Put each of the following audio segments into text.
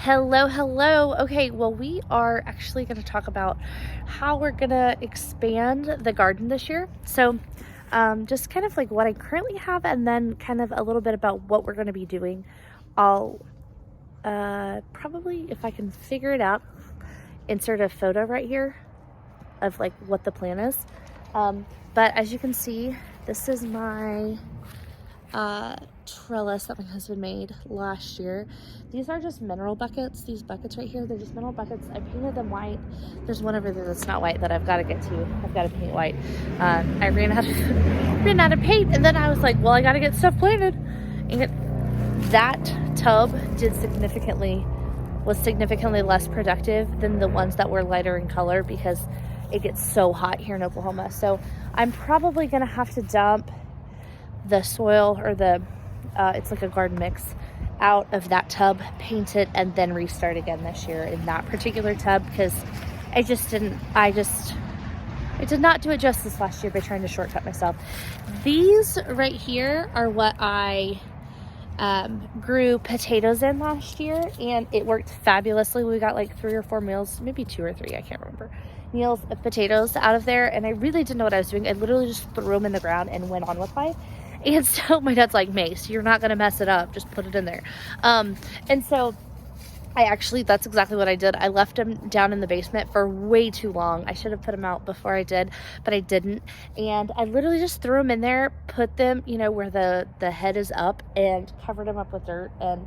Hello. Okay, well, we are actually going to talk about how we're going to expand the garden this year. So, just kind of like what I currently have, and then kind of a little bit about what we're going to be doing. I'll probably, if I can figure it out, insert a photo right here of like what the plan is. But as you can see, this is my trellis that my husband made last year. These are just mineral buckets. These buckets right here, they're just mineral buckets. I painted them white. There's one over there that's not white that I've got to get to. I've got to paint white. I ran out of paint, and then I was like, well, I got to get stuff planted. And that tub was significantly less productive than the ones that were lighter in color because it gets so hot here in Oklahoma. So I'm probably gonna have to dump the soil or it's like a garden mix out of that tub, paint it, and then restart again this year in that particular tub because I did not do it justice last year by trying to shortcut myself. These right here are what I grew potatoes in last year, and it worked fabulously. We got like 3 or 4 meals, maybe 2 or 3, I can't remember, meals of potatoes out of there, and I really didn't know what I was doing. I literally just threw them in the ground and went on with life. And so my dad's like, Mace, you're not gonna mess it up, just put it in there. And so that's exactly what I did. I left them down in the basement for way too long. I should have put them out before I did, but I didn't. And I literally just threw them in there, put them, where the head is up, and covered them up with dirt. And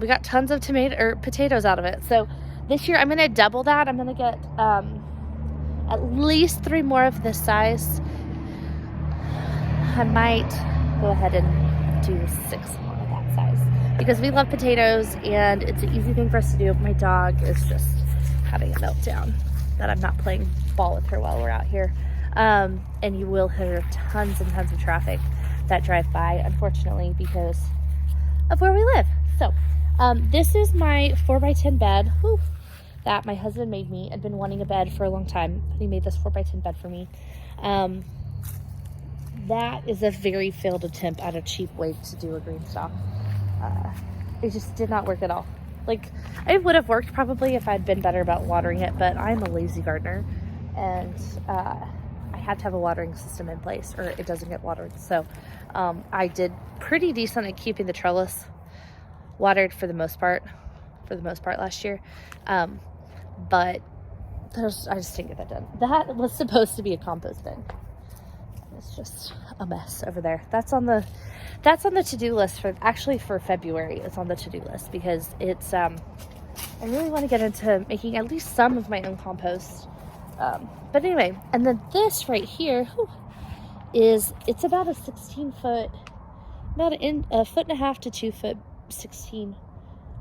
we got tons of potatoes out of it. So this year I'm gonna double that. I'm gonna get at least 3 more of this size. I might go ahead and do 6 more of that size because we love potatoes and it's an easy thing for us to do. My dog is just having a meltdown that I'm not playing ball with her while we're out here. And you will hear tons and tons of traffic that drive by, unfortunately, because of where we live. So this is my 4x10 bed that my husband made me. I'd been wanting a bed for a long time. He made this 4x10 bed for me. That is a very failed attempt at a cheap way to do a green stop. It just did not work at all. Like, it would have worked probably if I'd been better about watering it, but I'm a lazy gardener, and I have to have a watering system in place or it doesn't get watered. So I did pretty decent at keeping the trellis watered for the most part last year. But I just didn't get that done. That was supposed to be a compost bin. It's just a mess over there. That's on the to-do list for February. It's on the to-do list because it's I really want to get into making at least some of my own compost. But anyway, and then this right here it's about a 16-foot, about a foot and a half to 2 foot, 16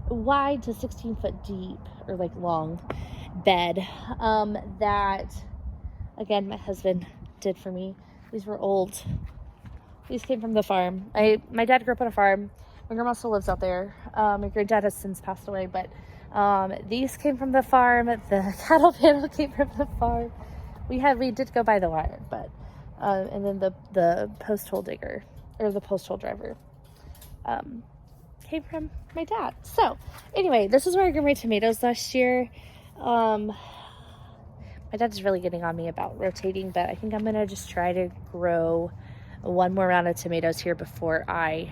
wide to 16 foot deep or like long bed that again my husband did for me. These were old. These came from the farm. My dad grew up on a farm. My grandma still lives out there. My granddad has since passed away, but these came from the farm. The cattle panel came from the farm. We did go by the wire, but and then the post hole digger or the post hole driver came from my dad. So anyway, this is where I grew my tomatoes last year. My dad's really getting on me about rotating, but I think I'm gonna just try to grow 1 more round of tomatoes here before I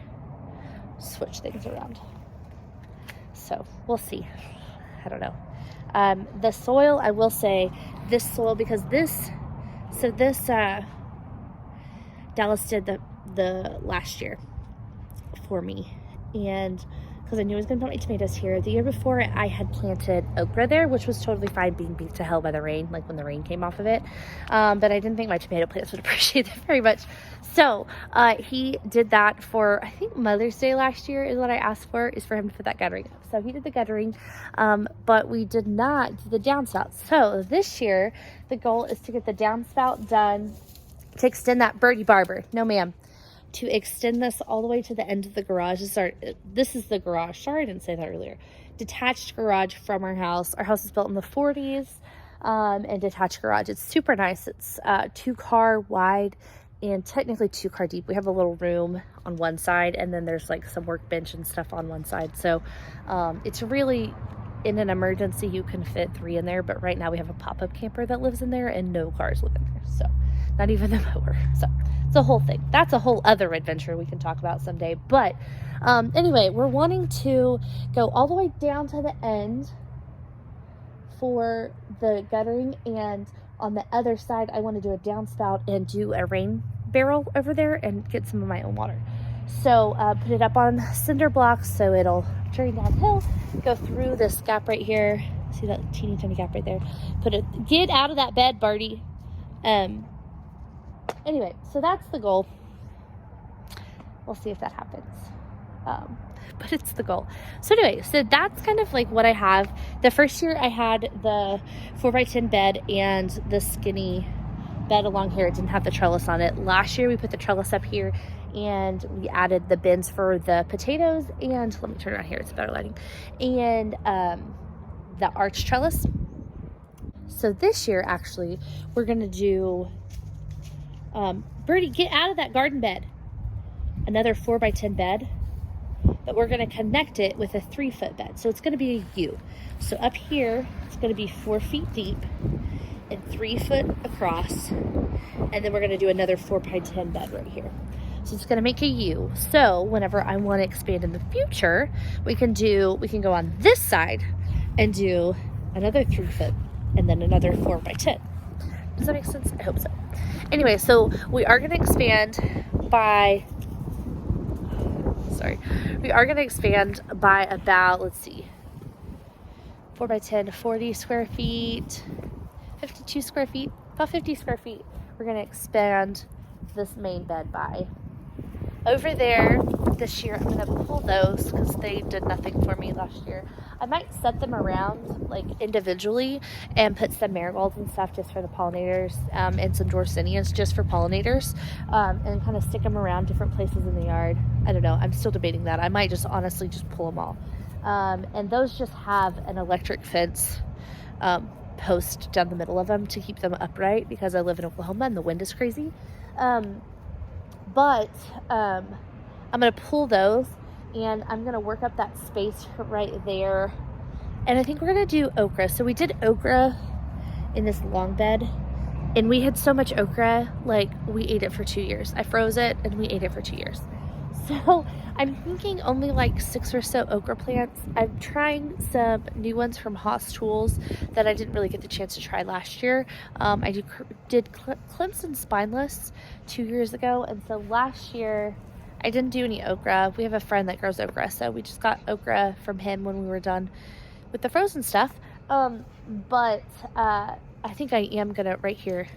switch things around. So we'll see. I don't know. The soil, I will say, this soil, because Dallas did the last year for me, and because I knew I was going to put my tomatoes here. The year before, I had planted okra there, which was totally fine being beat to hell by the rain, like when the rain came off of it. But I didn't think my tomato plants would appreciate it very much. So he did that for, I think, Mother's Day last year is what I asked for, is for him to put that guttering up. So he did the guttering, but we did not do the downspout. So this year, the goal is to get the downspout done, to extend that Birdie Barber. No, ma'am. To extend this all the way to the end of the garage. This is the garage. Sorry, I didn't say that earlier. Detached garage from our house. Our house is built in the 40s, and detached garage. It's super nice. It's 2-car wide and technically 2-car deep. We have a little room on one side, and then there's like some workbench and stuff on one side. So it's really, in an emergency, you can fit 3 in there. But right now we have a pop-up camper that lives in there, and no cars live in there. So not even the mower. So it's a whole thing. That's a whole other adventure we can talk about someday. But anyway, we're wanting to go all the way down to the end for the guttering, and on the other side I want to do a downspout and do a rain barrel over there and get some of my own water. So put it up on cinder blocks so it'll drain downhill, go through this gap right here. See that teeny tiny gap right there? Get out of that bed, Birdie. Anyway, so that's the goal. We'll see if that happens. But it's the goal. So anyway, so that's kind of like what I have. The first year I had the 4x10 bed and the skinny bed along here. It didn't have the trellis on it. Last year we put the trellis up here, and we added the bins for the potatoes, and let me turn around here, it's better lighting, and the arch trellis. So this year actually we're gonna do Birdie, get out of that garden bed, another 4x10 bed, but we're going to connect it with a 3-foot bed. So it's going to be a U. So up here, it's going to be 4 feet deep and 3 foot across. And then we're going to do another 4x10 bed right here. So it's going to make a U. So whenever I want to expand in the future, we can go on this side and do another 3 foot and then another 4x10. Does that make sense? I hope so. Anyway, so we are going to expand by about, let's see, 4x10, 40 square feet, 52 square feet, about 50 square feet. We're going to expand this main bed by. Over there this year, I'm going to pull those because they did nothing for me last year. I might set them around like individually and put some marigolds and stuff just for the pollinators, and some Dorsinias just for pollinators, and kind of stick them around different places in the yard. I don't know. I'm still debating that. I might just honestly just pull them all. And those just have an electric fence post down the middle of them to keep them upright because I live in Oklahoma and the wind is crazy. But I'm going to pull those, and I'm going to work up that space right there. And I think we're going to do okra. So we did okra in this long bed, and we had so much okra, like we ate it for 2 years. I froze it and we ate it for 2 years. So I'm thinking only like 6 or so okra plants. I'm trying some new ones from Haas Tools that I didn't really get the chance to try last year. I did Clemson Spineless 2 years ago, and so last year I didn't do any okra. We have a friend that grows okra, so we just got okra from him when we were done with the frozen stuff. But I think I am gonna right here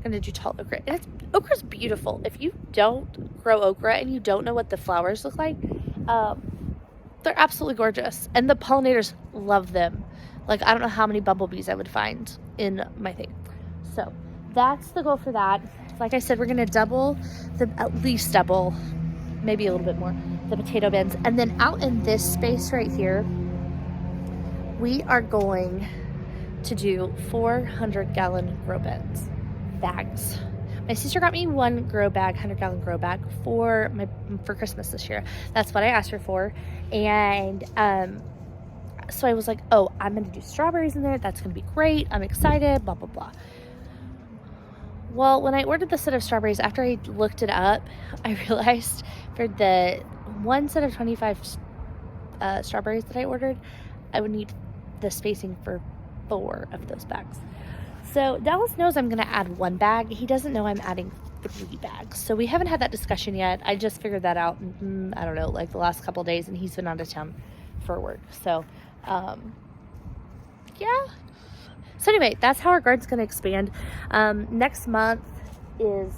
gonna do tall okra. And okra's beautiful. If you don't grow okra and you don't know what the flowers look like, they're absolutely gorgeous, and the pollinators love them. Like, I don't know how many bumblebees I would find in my thing. So that's the goal for that. Like I said, we're gonna at least double, maybe a little bit more, the potato bins. And then out in this space right here, we are going to do 400-gallon grow bags. My sister got me one grow bag, 100-gallon grow bag for Christmas this year. That's what I asked her for. And so I was like, oh, I'm gonna do strawberries in there. That's gonna be great. I'm excited, blah, blah, blah. Well, when I ordered the set of strawberries, after I looked it up, I realized for the one set of 25 strawberries that I ordered, I would need the spacing for 4 of those bags. So Dallas knows I'm going to add 1 bag. He doesn't know I'm adding 3 bags. So we haven't had that discussion yet. I just figured that out, I don't know, like the last couple of days, and he's been out of town for work. So, yeah. So anyway, that's how our garden's going to expand. Next month is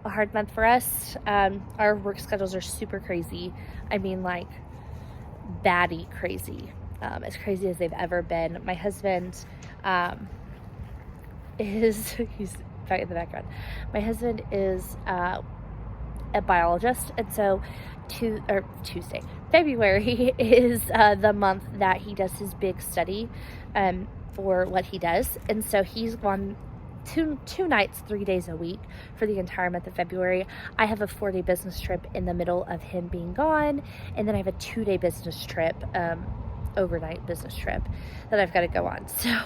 a hard month for us. Our work schedules are super crazy. I mean, like, batty crazy. As crazy as they've ever been. My husband he's back in the background. My husband is a biologist, and so February is the month that he does his big study for what he does. And so he's gone two nights, 3 days a week for the entire month of February. I have a 4-day business trip in the middle of him being gone, and then I have a 2-day business trip, overnight business trip that I've got to go on. So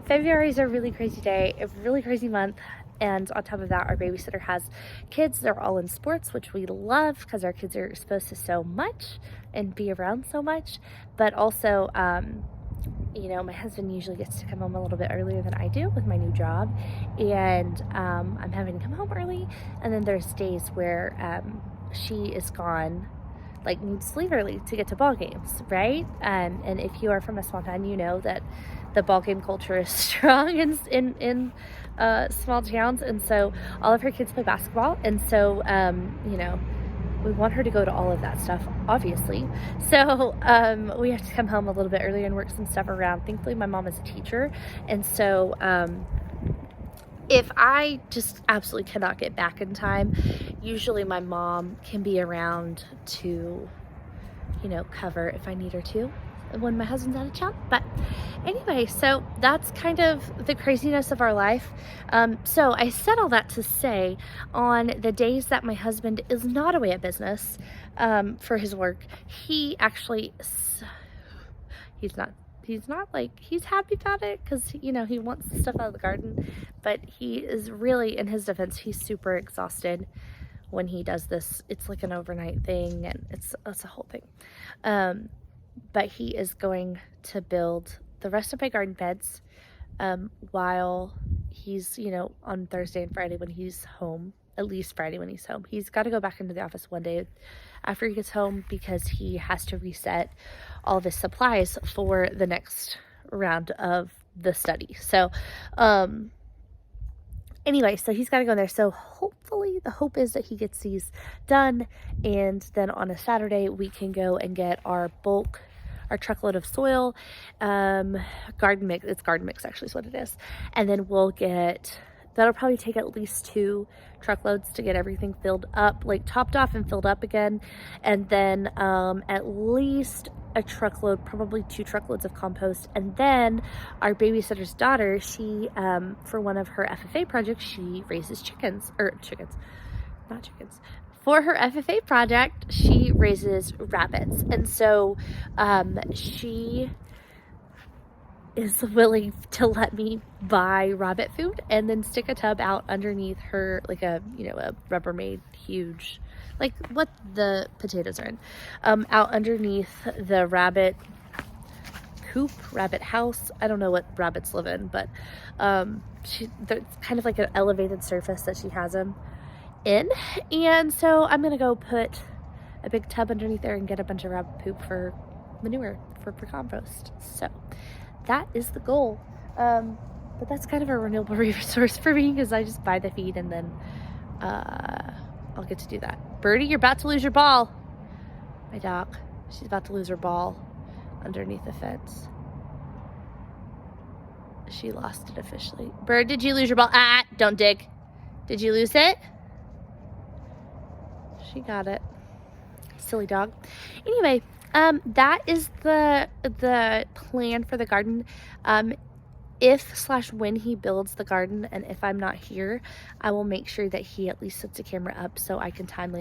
February is a really crazy day, a really crazy month. And on top of that, our babysitter has kids. They're all in sports, which we love because our kids are exposed to so much and be around so much. But also, you know, my husband usually gets to come home a little bit earlier than I do with my new job. And I'm having to come home early. And then there's days where she is gone, like needs to leave early to get to ball games, right? And if you are from a small town, you know that the ball game culture is strong in small towns, and so all of her kids play basketball, and so you know, we want her to go to all of that stuff, obviously. So we have to come home a little bit earlier and work some stuff around. Thankfully, my mom is a teacher, and so if I just absolutely cannot get back in time, usually my mom can be around to, you know, cover if I need her to when my husband's out of town. But anyway, so that's kind of the craziness of our life. So I said all that to say, on the days that my husband is not away at business for his work, he actually, he's not like, he's happy about it because, you know, he wants the stuff out of the garden, but he is really, in his defense, he's super exhausted when he does this. It's like an overnight thing, and it's a whole thing. But he is going to build the rest of my garden beds while he's, you know, on Thursday and Friday when he's home, at least Friday when he's home. He's got to go back into the office one day after he gets home because he has to reset all of his supplies for the next round of the study. So, anyway, so he's got to go in there. So hopefully the hope is that he gets these done, and then on a Saturday we can go and get our truckload of soil, garden mix. It's garden mix actually is what it is. And then we'll get, that'll probably take at least 2 truckloads to get everything filled up, like topped off and filled up again. And then at least a truckload, probably 2 truckloads of compost. And then our babysitter's daughter, she, for one of her FFA projects, she raises for her FFA project, she raises rabbits. And so she is willing to let me buy rabbit food and then stick a tub out underneath her, like a, you know, a Rubbermaid huge, like what the potatoes are in, out underneath the rabbit coop, rabbit house. I don't know what rabbits live in, but there's kind of like an elevated surface that she has them in. And so I'm gonna go put a big tub underneath there and get a bunch of rabbit poop for manure for compost. So that is the goal. But that's kind of a renewable resource for me because I just buy the feed and then I'll get to do that. Birdie, you're about to lose your ball. My dog, she's about to lose her ball underneath the fence. She lost it officially. Bird, did you lose your ball? Don't dig. Did you lose it? She got it. Silly dog. Anyway, that is the plan for the garden. If/when he builds the garden, and if I'm not here, I will make sure that he at least sets a camera up so I can time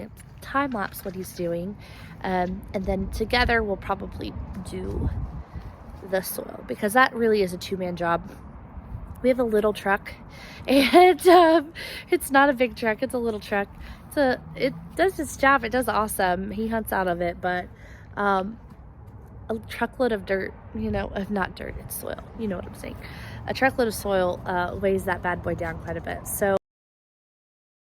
lapse what he's doing, and then together we'll probably do the soil because that really is a 2-man job. We have a little truck, and it's not a big truck, it's a little truck. It does its job, it does awesome. He hunts out of it, but a truckload of dirt, you know, not dirt, it's soil, you know what I'm saying. A truckload of soil weighs that bad boy down quite a bit. So